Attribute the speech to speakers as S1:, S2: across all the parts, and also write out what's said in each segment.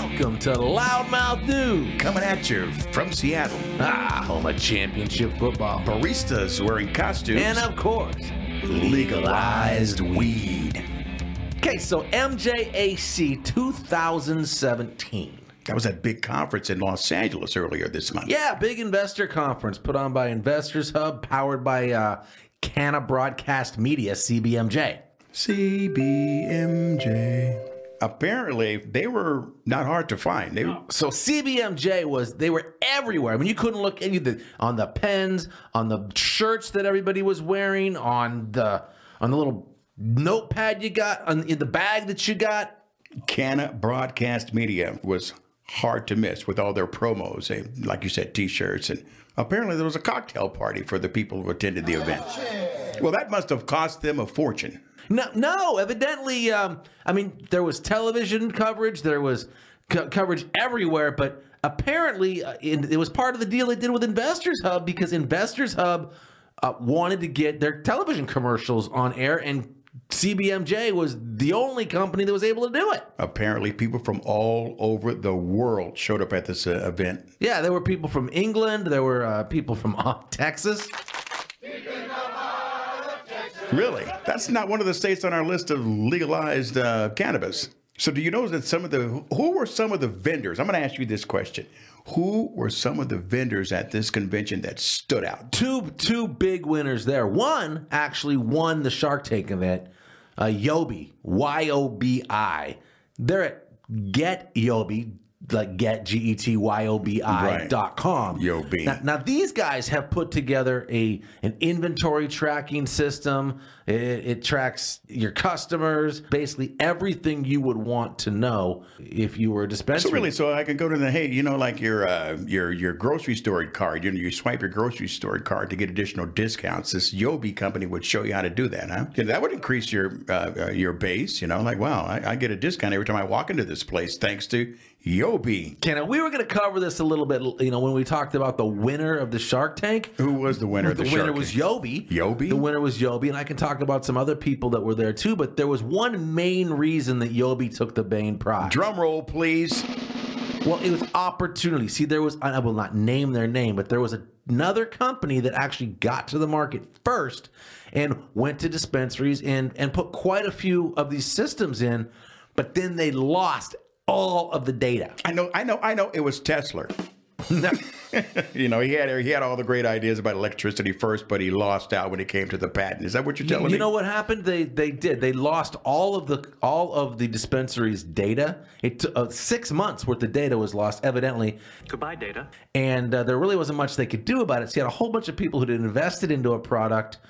S1: Welcome to Loudmouth News.
S2: Coming at you from Seattle.
S1: Home of championship football.
S2: Baristas wearing costumes.
S1: And of course,
S2: legalized weed.
S1: Okay, so MJAC 2017.
S2: That was that big conference in Los Angeles earlier this month.
S1: Yeah, big investor conference put on by Investors Hub, powered by Canna Broadcast Media, CBMJ.
S2: CBMJ. Apparently, they were not hard to find.
S1: So CBMJ they were everywhere. I mean, you couldn't look on the pens, on the shirts that everybody was wearing, on the little notepad you got, in the bag that you got.
S2: Canna Broadcast Media was hard to miss with all their promos, like you said, T-shirts, and apparently there was a cocktail party for the people who attended the event. Well, that must have cost them a fortune.
S1: No, evidently, I mean, there was television coverage, there was coverage everywhere, but apparently it was part of the deal they did with Investors Hub, because Investors Hub wanted to get their television commercials on air, and CBMJ was the only company that was able to do it.
S2: Apparently, people from all over the world showed up at this event.
S1: Yeah, there were people from England, there were people from Texas.
S2: Really? That's not one of the states on our list of legalized cannabis. So do you know that who were some of the vendors? I'm going to ask you this question. Who were some of the vendors at this convention that stood out?
S1: Two big winners there. One actually won the Shark Tank event, Yobi, Y-O-B-I. They're at Get Yobi, like get GETYOBI.com.
S2: Yobi.
S1: Now these guys have put together an inventory tracking system. It tracks your customers, basically everything you would want to know if you were a dispensary.
S2: So I can go to like your grocery store card. You swipe your grocery store card to get additional discounts. This Yobi company would show you how to do that, huh? That would increase your base. Like, wow, I get a discount every time I walk into this place thanks to Yobi.
S1: Kenna, we were going to cover this a little bit, when we talked about the winner of the Shark Tank.
S2: Who was the winner of the Shark Tank?
S1: The winner was Yobi.
S2: Yobi?
S1: The winner was Yobi, and I can talk about some other people that were there too, but there was one main reason that Yobi took the main prize.
S2: Drum roll, please.
S1: Well, it was opportunity. See, I will not name their name, but there was another company that actually got to the market first and went to dispensaries and put quite a few of these systems in, but then they lost all of the data.
S2: I know. It was Tesla. He had all the great ideas about electricity first, but he lost out when it came to the patent. Is that what you're telling me?
S1: You know what happened? They did. They lost all of the dispensaries' data. It took 6 months worth of data was lost, evidently.
S3: Goodbye, data.
S1: And there really wasn't much they could do about it. So you had a whole bunch of people who had invested into a product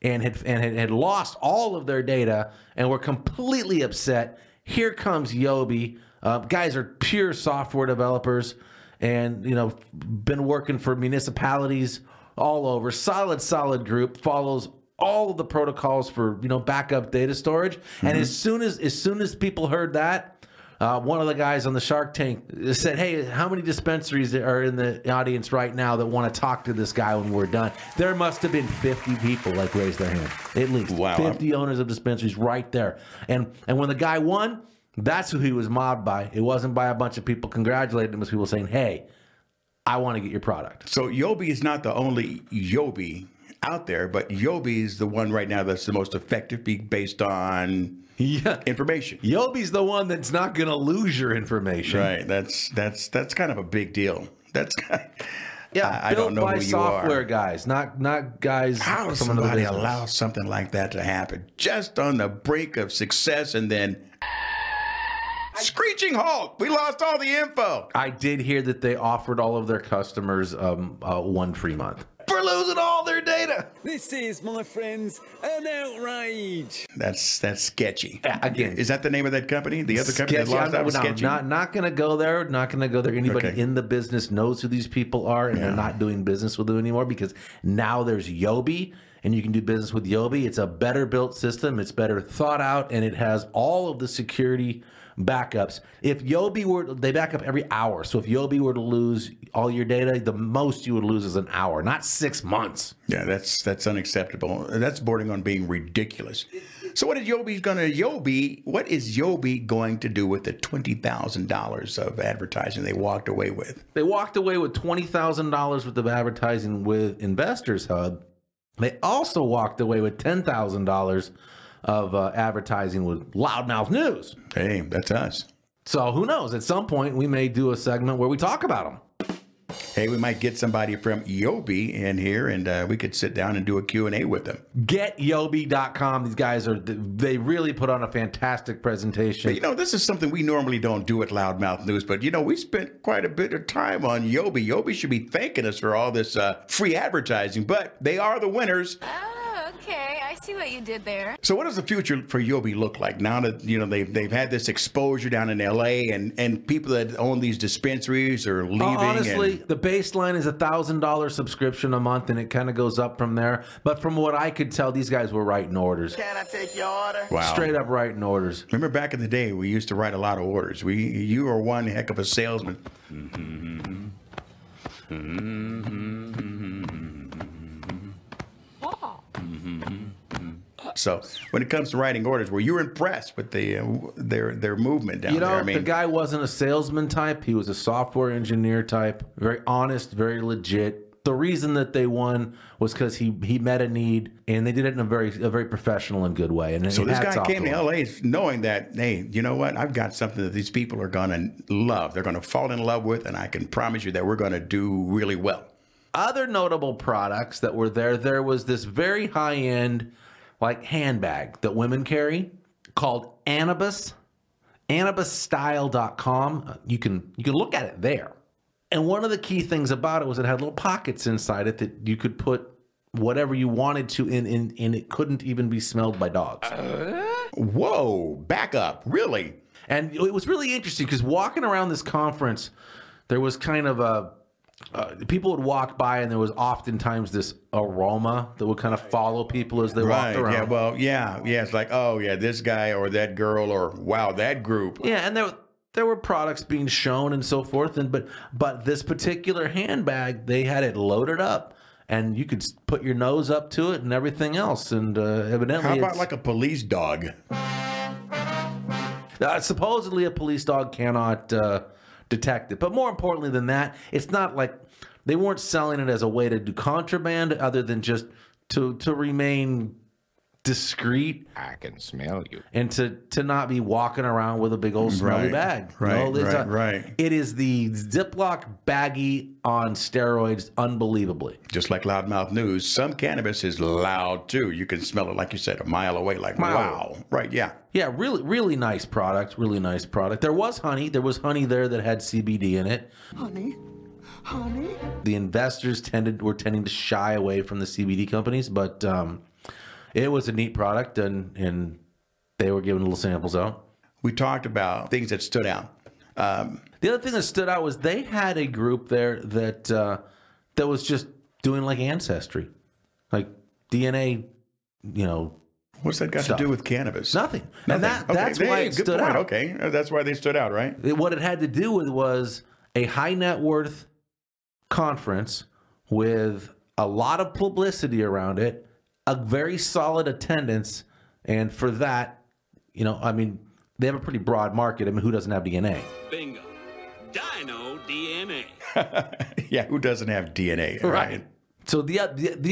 S1: and had lost all of their data and were completely upset. Here comes Yobi. Guys are pure software developers, and been working for municipalities all over. Solid group, follows all of the protocols for backup data storage. Mm-hmm. And as soon as people heard that, one of the guys on the Shark Tank said, "Hey, how many dispensaries are in the audience right now that want to talk to this guy when we're done?" There must have been 50 people raised their hand, at least.
S2: Wow.
S1: 50 owners of dispensaries right there. And when the guy won, that's who he was mobbed by. It wasn't by a bunch of people congratulating him. It was people saying, "Hey, I want to get your product."
S2: So Yobi is not the only Yobi out there, but Yobi is the one right now that's the most effective based on information.
S1: Yobi's the one that's not going to lose your information.
S2: Right. That's kind of a big deal. That's
S1: I don't know who you are. Software guys, not guys.
S2: How does somebody allow something like that to happen? Just on the brink of success, and then screeching halt. We lost all the info.
S1: I did hear that they offered all of their customers 1 free month for losing all their data.
S4: This is, my friends, an outrage.
S2: That's sketchy.
S1: Again,
S2: is that the name of that company? The other company that lost out was sketchy?
S1: Not going to go there. Not going to go there. Anybody in the business knows who these people are, and they're not doing business with them anymore, because now there's Yobi, and you can do business with Yobi. It's a better built system. It's better thought out, and it has all of the security backups. If Yobi were, they back up every hour. So if Yobi were to lose all your data, the most you would lose is an hour, not 6 months.
S2: Yeah, that's unacceptable. That's bordering on being ridiculous. So what is Yobi going to do with the $20,000 of advertising they walked away with?
S1: They walked away with $20,000 worth of advertising with Investors Hub. They also walked away with $10,000 of advertising with Loudmouth News.
S2: Hey, that's us.
S1: So who knows? At some point, we may do a segment where we talk about them.
S2: Hey, we might get somebody from Yobi in here, and we could sit down and do a Q&A with them.
S1: GetYobi.com. These guys they really put on a fantastic presentation.
S2: But, you know, this is something we normally don't do at Loudmouth News, but, you know, we spent quite a bit of time on Yobi. Yobi should be thanking us for all this free advertising, but they are the winners.
S3: Oh, okay. I see what you did there.
S2: So what does the future for Yobi look like now that, you know, they've had this exposure down in LA, and people that own these dispensaries are leaving?
S1: Honestly, the baseline is $1,000 subscription a month, and it kind of goes up from there. But from what I could tell, these guys were writing orders.
S5: Can I take your order?
S2: Wow.
S1: Straight up writing orders.
S2: Remember back in the day, we used to write a lot of orders. You were one heck of a salesman. So when it comes to writing orders, were you impressed with their movement down there?
S1: I mean, the guy wasn't a salesman type. He was a software engineer type. Very honest, very legit. The reason that they won was because he met a need, and they did it in a very professional and good way. And
S2: so this guy came to LA knowing that, hey, you know what? I've got something that these people are going to love. They're going to fall in love with, and I can promise you that we're going to do really well. Other
S1: notable products that were there was this very high-end, like, handbag that women carry called Anubis, AnubisStyle.com. You can look at it there. And one of the key things about it was it had little pockets inside it that you could put whatever you wanted to in, and it couldn't even be smelled by dogs.
S2: Whoa, back up, really?
S1: And it was really interesting because walking around this conference, there was kind of a people would walk by, and there was oftentimes this aroma that would kind of follow people as they walked around.
S2: Yeah, well, yeah, it's like, oh yeah, this guy or that girl, or wow, that group.
S1: Yeah, and there were products being shown and so forth, and but this particular handbag, they had it loaded up, and you could put your nose up to it and everything else. And evidently,
S2: how about like a police dog?
S1: Supposedly, a police dog cannot detect it. But more importantly than that, it's not like they weren't selling it as a way to do contraband, other than just to remain discreet.
S6: I can smell you.
S1: And to not be walking around with a big old smelly bag.
S2: Right.
S1: It is the Ziploc baggie on steroids, unbelievably.
S2: Just like Loudmouth News, some cannabis is loud too. You can smell it, like you said, a mile away. Like, wow. Right, yeah.
S1: Yeah, really nice product. Really nice product. There was honey. There was honey there that had CBD in it.
S5: Honey?
S1: The investors were tending to shy away from the CBD companies, but it was a neat product, and they were giving little samples out.
S2: We talked about things that stood out.
S1: The other thing that stood out was they had a group there that was just doing like ancestry, like DNA, you know.
S2: What's that got to do with cannabis?
S1: Nothing. And that's why it stood out.
S2: Okay, that's why they stood out, right?
S1: What it had to do with was a high net worth conference with a lot of publicity around it, a very solid attendance, and for that, you know, I mean, they have a pretty broad market. I mean, who doesn't have DNA?
S4: Bingo. Dino DNA.
S2: Yeah, who doesn't have DNA? Right.
S1: So the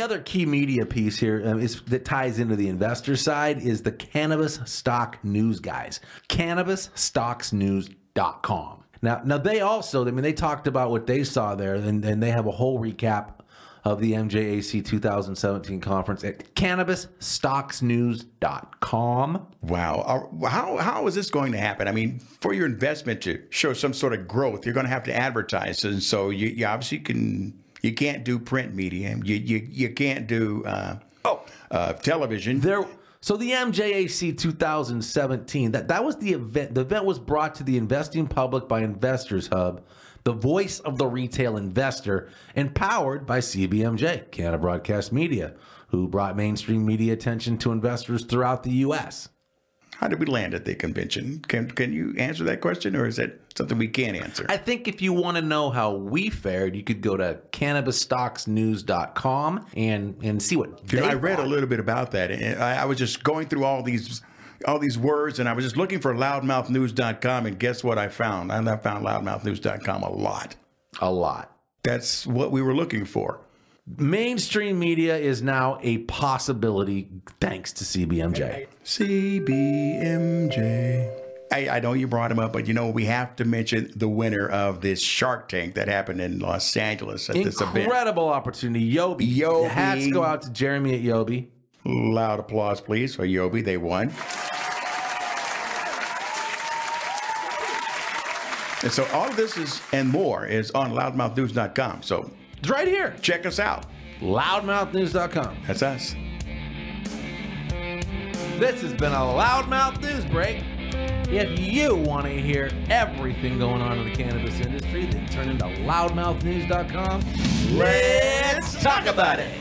S1: other key media piece here that ties into the investor side is the Cannabis Stock News guys. CannabisStocksNews.com. Now they also, I mean, they talked about what they saw there, and they have a whole recap of the MJAC 2017 conference at CannabisStocksNews.com.
S2: Wow. How is this going to happen? I mean, for your investment to show some sort of growth, you're going to have to advertise. And so you obviously you can't do print media. You can't do television.
S1: So the MJAC 2017, that was the event. The event was brought to the investing public by Investors Hub, the voice of the retail investor, and powered by CBMJ, Canada Broadcast Media, who brought mainstream media attention to investors throughout the U.S.
S2: How did we land at the convention? Can you answer that question, or is that something we can't answer?
S1: I think if you want to know how we fared, you could go to cannabisstocksnews.com and see what
S2: I read a little bit about that, and I was just going through all these words, and I was just looking for loudmouthnews.com, and guess what I found? I found loudmouthnews.com a lot.
S1: A lot.
S2: That's what we were looking for.
S1: Mainstream media is now a possibility thanks to CBMJ.
S2: CBMJ. I know you brought him up, but you know, we have to mention the winner of this Shark Tank that happened in Los Angeles at this event.
S1: Incredible opportunity. Yobi. Hats go out to Jeremy at Yobi.
S2: Loud applause, please, for Yobi. They won. And so all of this is and more is on loudmouthnews.com. So
S1: it's right here.
S2: Check us out.
S1: Loudmouthnews.com.
S2: That's us.
S1: This has been a Loudmouth News Break. If you want to hear everything going on in the cannabis industry, then turn into loudmouthnews.com. Let's talk about it.